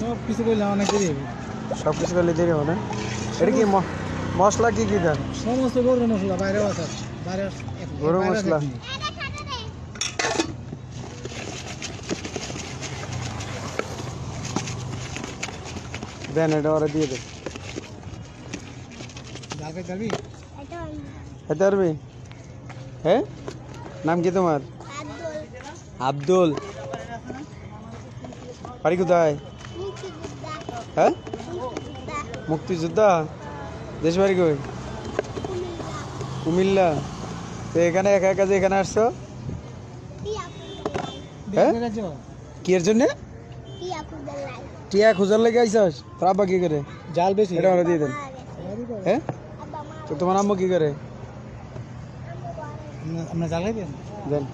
সব কিছু করলে অনেক দেরি হবে। সব কিছু করলে দেরি হবে না। এটা কি মশলা কি কি দেন? সমস্ত গরুর মশলা বাইরেও আছে, বাইরে গরম মশলা দেন, এটা ওরা দিয়ে দেন। জাল খাই যাবি? খেতে পারবি? হ্যাঁ, নাম কি তোমার? আব্দুল। বাড়ি কোথায়? হ্যাঁ, মুক্তিযোদ্ধা। দেশ বাড়ি কই? কুমিল্লা। তো এখানে একা একা যে এখানে আসছো, হ্যাঁ, কি এর জন্য? টিয়া খুঁজার লেগে আইসাস? তোর আব্বা কি করে? জাল বেশি এটা ওরা দিয়ে দেন। হ্যাঁ, তো তোমার আম্মু কি করে? আমরা জাল খাই দেন। দেন।